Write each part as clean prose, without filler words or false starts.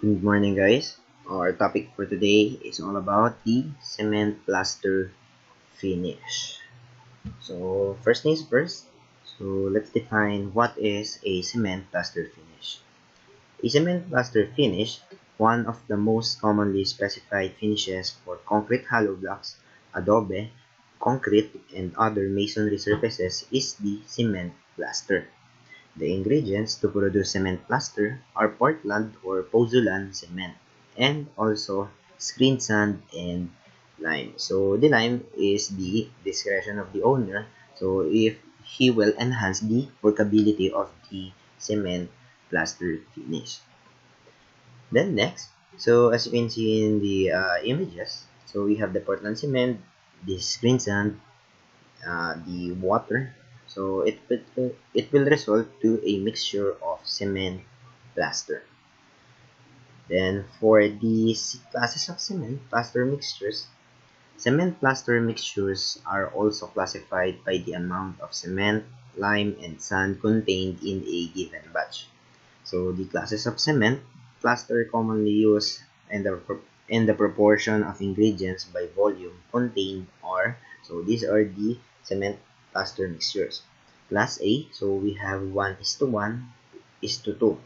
Good morning, guys. Our topic for today is all about the cement plaster finish. So, first things first. So, let's define what is a cement plaster finish. A cement plaster finish, one of the most commonly specified finishes for concrete hollow blocks, adobe, concrete, and other masonry surfaces, is the cement plaster. The ingredients to produce cement plaster are Portland or pozzolan cement and also screen sand and lime. So the lime is the discretion of the owner. So if he will enhance the workability of the cement plaster finish. Then next, so as you can see in the images, so we have the Portland cement, the screen sand, the water. So it will result to a mixture of cement plaster. Then for the classes of cement plaster mixtures, cement plaster mixtures are also classified by the amount of cement, lime, and sand contained in a given batch. So the classes of cement plaster commonly used and the proportion of ingredients by volume contained are, so these are the cement plaster mixtures. Class A, so we have 1 is to 1 is to 2.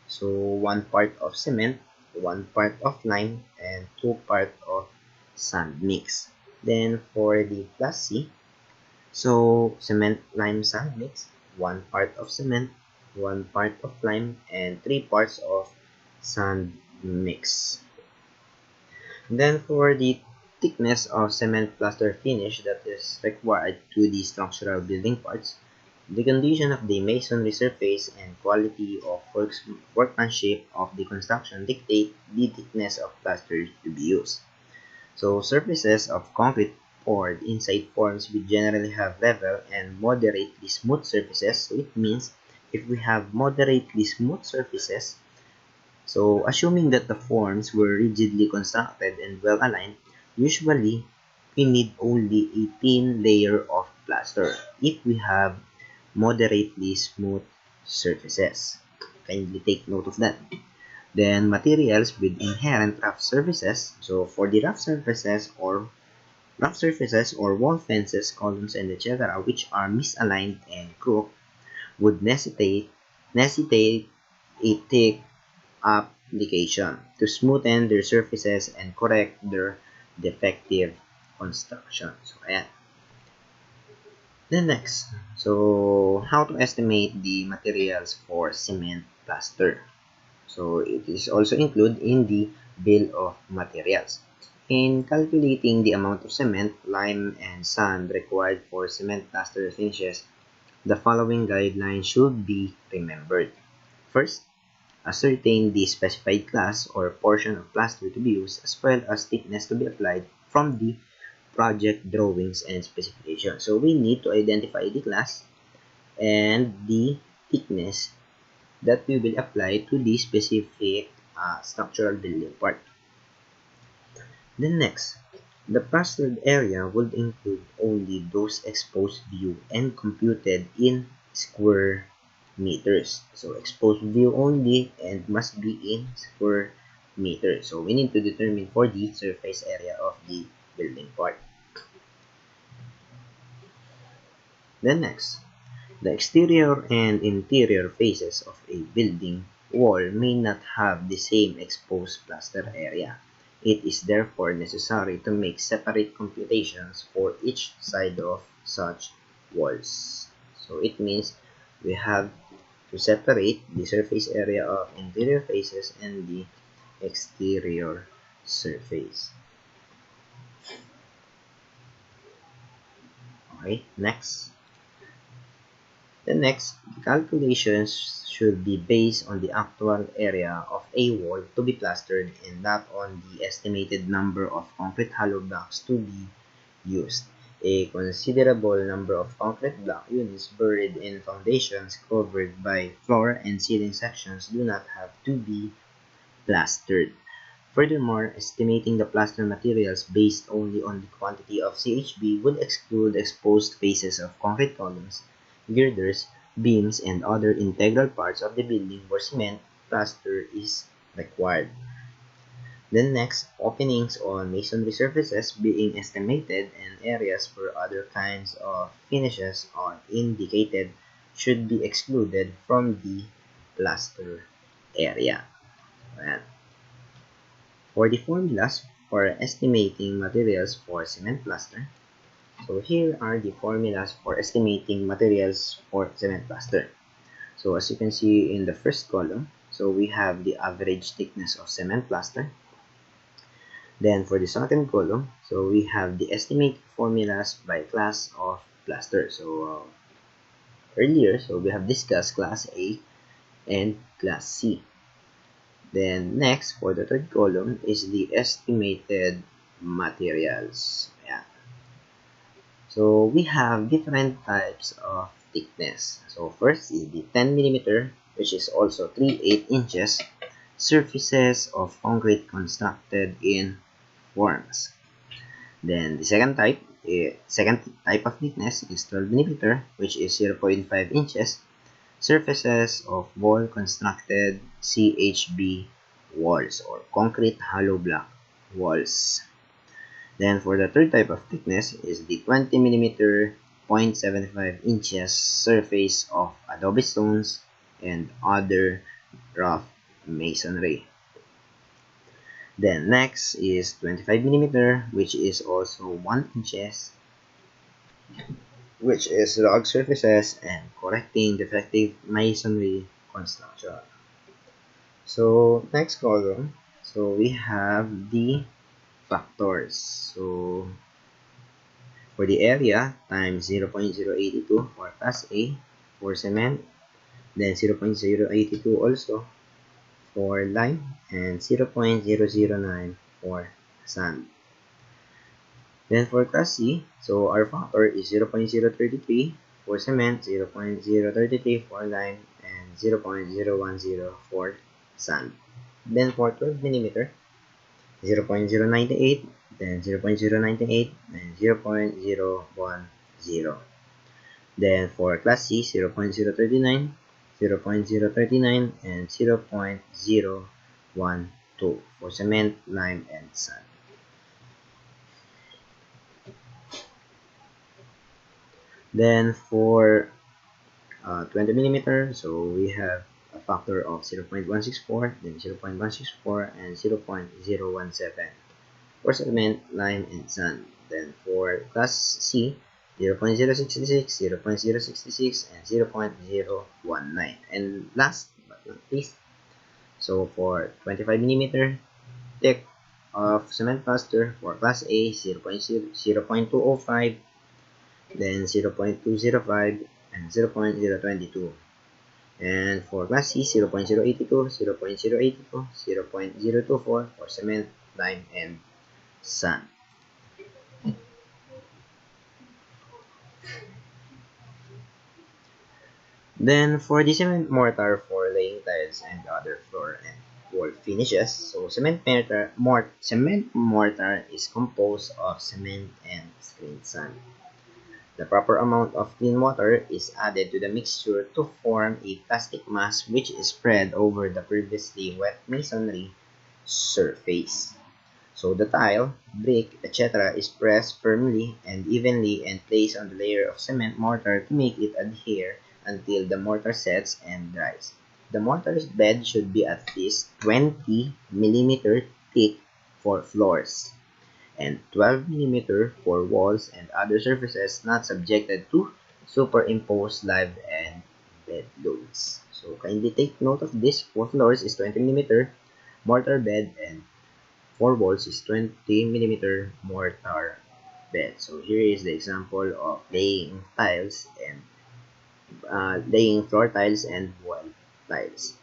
So 1 part of cement, 1 part of lime, and 2 part of sand mix. Then for the class C, so cement lime sand mix, 1 part of cement, 1 part of lime, and 3 parts of sand mix. Then for the thickness of cement plaster finish that is required to the structural building parts, the condition of the masonry surface and quality of workmanship of the construction dictate the thickness of plaster to be used. So surfaces of concrete poured inside forms will generally have level and moderately smooth surfaces. So it means if we have moderately smooth surfaces, so assuming that the forms were rigidly constructed and well aligned, usually we need only a thin layer of plaster if we have moderately smooth surfaces. Kindly take note of that. Then materials with inherent rough surfaces. So for the rough surfaces or wall fences, columns, and etc., which are misaligned and crooked, would necessitate a thick application to smoothen their surfaces and correct their defective construction. So ayan. Then next, so how to estimate the materials for cement plaster. So it is also included in the bill of materials. In calculating the amount of cement, lime, and sand required for cement plaster finishes, the following guidelines should be remembered. First, ascertain the specified class or portion of plaster to be used as well as thickness to be applied from the project drawings and specifications. So we need to identify the class and the thickness that we will apply to the specific structural building part. Then next, the plastered area would include only those exposed view and computed in square meters. So exposed view only and must be in square meters. So we need to determine for the surface area of the building part. Then next, the exterior and interior faces of a building wall may not have the same exposed plaster area. It is therefore necessary to make separate computations for each side of such walls. So it means we have to separate the surface area of interior faces and the exterior surface. Okay, next. The next, calculations should be based on the actual area of a wall to be plastered and not on the estimated number of concrete hollow blocks to be used. A considerable number of concrete block units buried in foundations covered by floor and ceiling sections do not have to be plastered. Furthermore, estimating the plaster materials based only on the quantity of CHB would exclude exposed faces of concrete columns, girders, beams, and other integral parts of the building where cement plaster is required. Then next, openings on masonry surfaces being estimated and areas where other kinds of finishes are indicated should be excluded from the plaster area. Ayan. For the formulas for estimating materials for cement plaster, so here are the formulas for estimating materials for cement plaster. So as you can see in the first column, so we have the average thickness of cement plaster. Then for the second column, so we have the estimated formulas by class of plaster. So earlier, so we have discussed class A and class C. Then next, for the third column is the estimated materials. Yeah. So we have different types of thickness. So first is the 10 millimeter, which is also 3/8 inches, surfaces of concrete constructed in forms. Then the second type of thickness is 12 millimeter, which is 0.5 inches, surfaces of wall constructed CHB walls or concrete hollow block walls. Then for the third type of thickness is the 20 millimeter, 0.75 inches surface of adobe stones and other rough masonry. Then next is 25 millimeter, which is also 1 inches, which is log surfaces and correcting defective masonry construction. So next column, so we have the factors. So for the area times 0.082 for class A for cement, then 0.082 also for lime, and 0.009 for sand. Then for class C, so our factor is 0.033 for cement, 0.033 for lime, and 0.010 for sand. Then for 12 millimeter, 0.098, then 0.098, and 0.010. Then for class C, 0.039, 0.039, and 0.012 for cement, lime, and sand. Then for 20 millimeter, so we have a factor of 0.164, then 0.164, and 0.017 for cement, lime, and sand. Then for class C, 0.066, 0.066, and 0.019. And last but not least, so for 25 millimeter thick of cement plaster for class A, 0.205, then 0.205, and 0.022. And for class C, 0.082, 0.082, 0.024 for cement, lime, and sand. Then for the cement mortar for laying tiles and other floor and wall finishes, so cement mortar is composed of cement and screened sand. The proper amount of clean water is added to the mixture to form a plastic mass which is spread over the previously wet masonry surface. So the tile, brick, etc. is pressed firmly and evenly and placed on the layer of cement mortar to make it adhere until the mortar sets and dries. The mortar's bed should be at least 20 millimeter thick for floors and 12 millimeter for walls and other surfaces not subjected to superimposed live and bed loads. So kindly take note of this. For floors is 20 millimeter mortar bed and for walls is 20 millimeter mortar bed. So here is the example of laying tiles and laying floor tiles and wall tiles.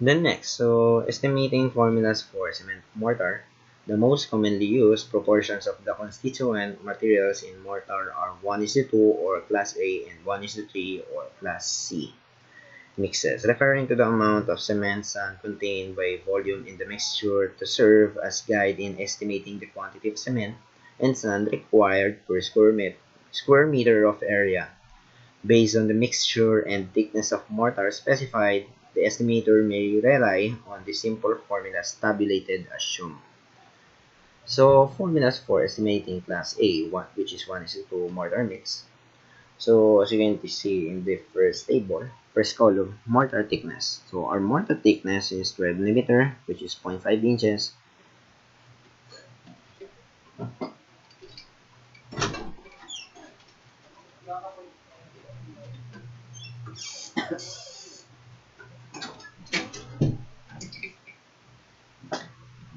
Then next, so estimating formulas for cement mortar. The most commonly used proportions of the constituent materials in mortar are 1:2 or class A and 1:3 or class C mixes, referring to the amount of cement sand contained by volume in the mixture to serve as guide in estimating the quantity of cement and sand required per square meter of area. Based on the mixture and thickness of mortar specified, the estimator may rely on the simple formulas tabulated as shown. So formulas for estimating class A, which is 1:2 mortar mix. So as you can see in the first table, first column, mortar thickness. So our mortar thickness is 12 millimeter, which is 0.5 inches.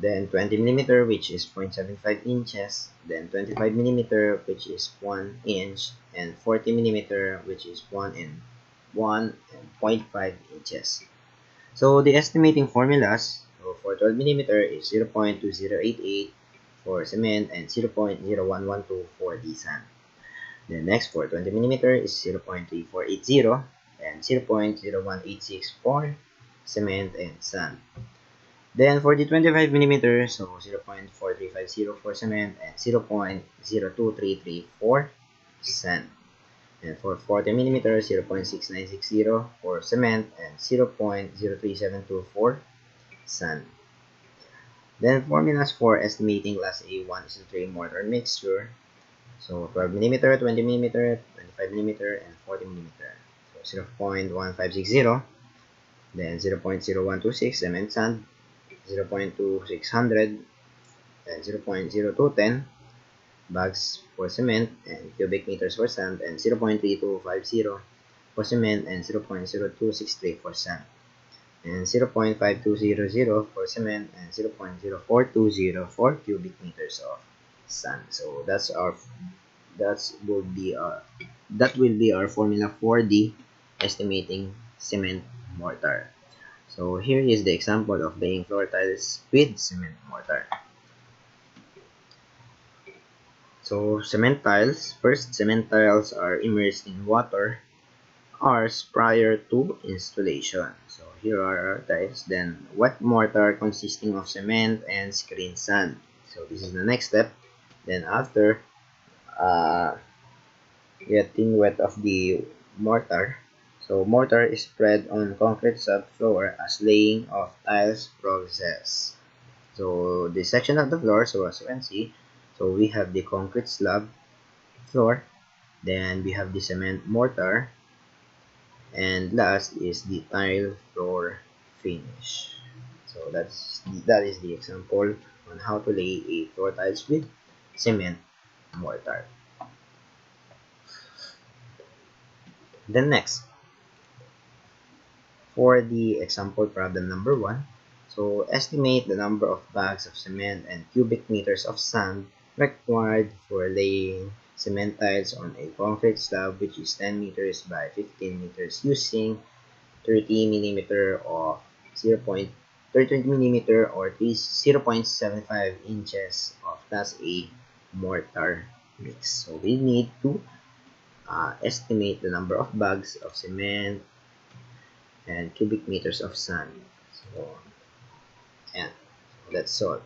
Then 20 millimeter, which is 0.75 inches. Then 25 millimeter, which is 1 inch. And 40 millimeter, which is 1 and 0.5 inches. So the estimating formulas, so for 12 millimeter is 0.2088 for cement and 0.0112 for the sand. Then next for 20 millimeter is 0.3480 and 0.0186 for cement and sand. Then for the 25 millimeter, so 0.4350 for cement and 0.0233 for sand. And for 40 millimeter, 0.6960 for cement and 0.0372 for sand. Then formulas for estimating class A 1:3 mortar mixture. So 12 millimeter, 20 millimeter, 25 millimeter, and 40 millimeter. So 0.1560, then 0.0126 cement sand, 0.2600, and 0.0210 bags for cement and cubic meters for sand, and 0.3250 for cement and 0.0263 for sand, and 0.5200 for cement and 0.0420 for cubic meters of sand. So that will be our formula for the estimating cement mortar. So here is the example of laying floor tiles with cement mortar. So cement tiles, first cement tiles are immersed in water hours prior to installation. So here are our tiles. Then wet mortar consisting of cement and screen sand. So this is the next step. Then after getting wet of the mortar, so mortar is spread on concrete subfloor as laying of tiles progresses. So this section of the floor, so as you can see, so we have the concrete slab floor, then we have the cement mortar, and last is the tile floor finish. So that is the example on how to lay a floor tiles with cement mortar. Then next, for the example problem number 1, so estimate the number of bags of cement and cubic meters of sand required for laying cement tiles on a concrete slab which is 10 meters by 15 meters using 30 millimeter or 0.30 millimeter or 0.75 inches of Class A mortar mix. So we need to estimate the number of bags of cement and cubic meters of sand. So, and let's solve.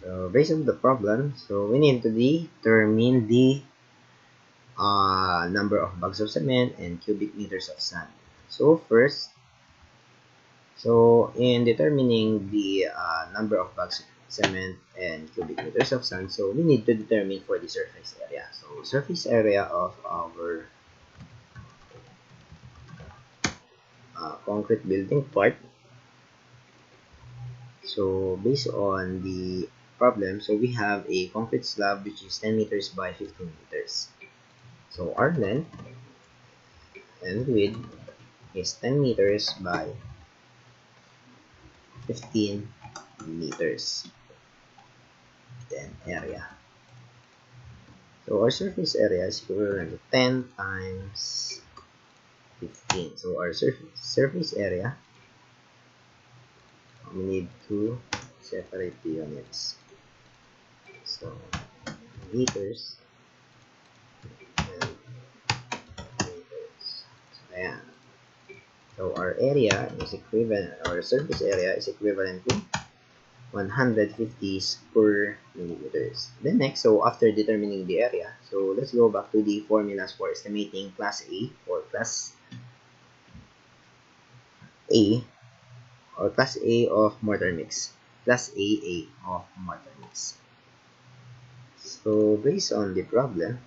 So, based on the problem, so we need to determine the number of bags of cement and cubic meters of sand. So first, so in determining the number of bags of cement and cubic meters of sand, so we need to determine for the surface area. So surface area of our concrete building part. So based on the problem, so we have a concrete slab which is 10 meters by 15 meters. So our length and width is 10 meters by 15 meters. Then area. So our surface area is equivalent to 10 times 15. So our surface area we need to separate the units. So meters and meters. So ayan. So our area is equivalent, our surface area is equivalent to 150 square millimeters. Then next, so after determining the area, so let's go back to the formulas for estimating class A or class A class A of mortar mix. Class AA of mortar mix. So based on the problem,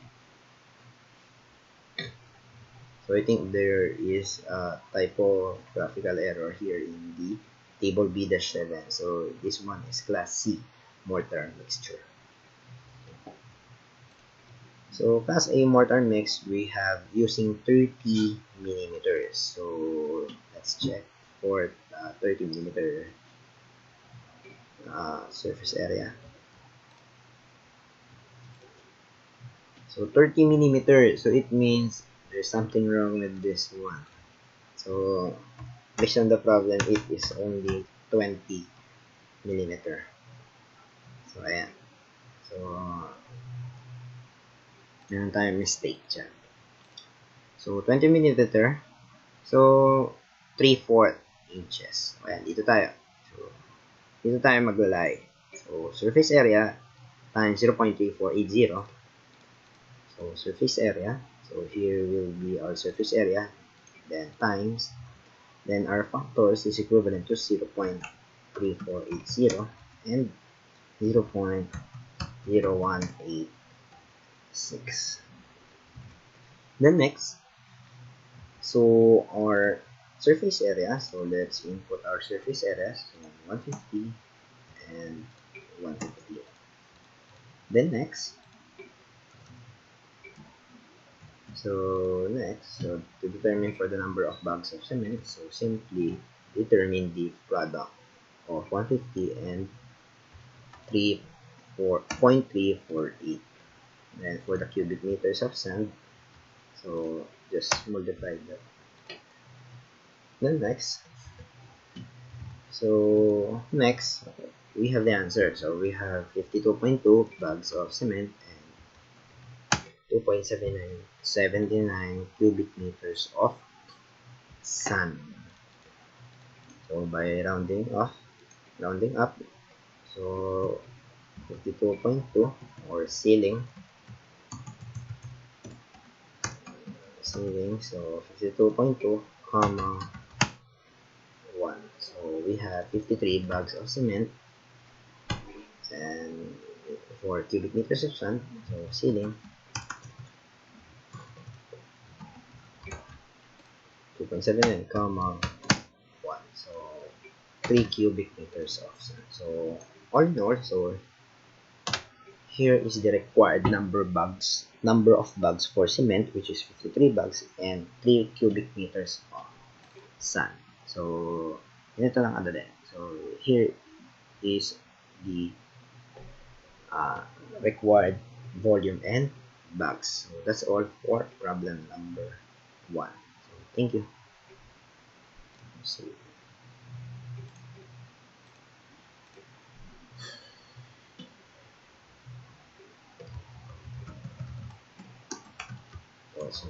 so I think there is a typographical error here in the table B-7. So this one is class C mortar mixture. So class A mortar mix we have using 30 millimeters. So let's check for 30 millimeter surface area. So 30 millimeters. So it means there's something wrong with this one. So based on the problem, it is only 20 millimeter. So ayan. So meron tayong mistake dyan. So 20 millimeter. So 3/4 inches. So ayan, dito tayo. So dito tayo maglalay. So surface area times 0.3480. So surface area. So here will be our surface area. Then times. Then our factors is equivalent to 0.3480 and 0.0186. Then next, so our surface area, so let's input our surface areas, so 150 and 150. Then next, so to determine for the number of bags of cement, so simply determine the product of 150 and 0.348. And for the cubic meters of sand, so just multiply that. Then next, so next we have the answer. So we have 52.2 bags of cement and 2.79 cubic meters of sand. So by rounding up, so 52.2 or ceiling, so 52.2 comma 1. So we have 53 bags of cement and for cubic meters of sand, so ceiling 2.79 comma 1. So 3 cubic meters of sand. So all in all, so here is the required number of bags for cement, which is 53 bags and 3 cubic meters of sand. So ganito lang ano din. So here is the required volume and bags. So that's all for problem number 1. So thank you. See you. Also,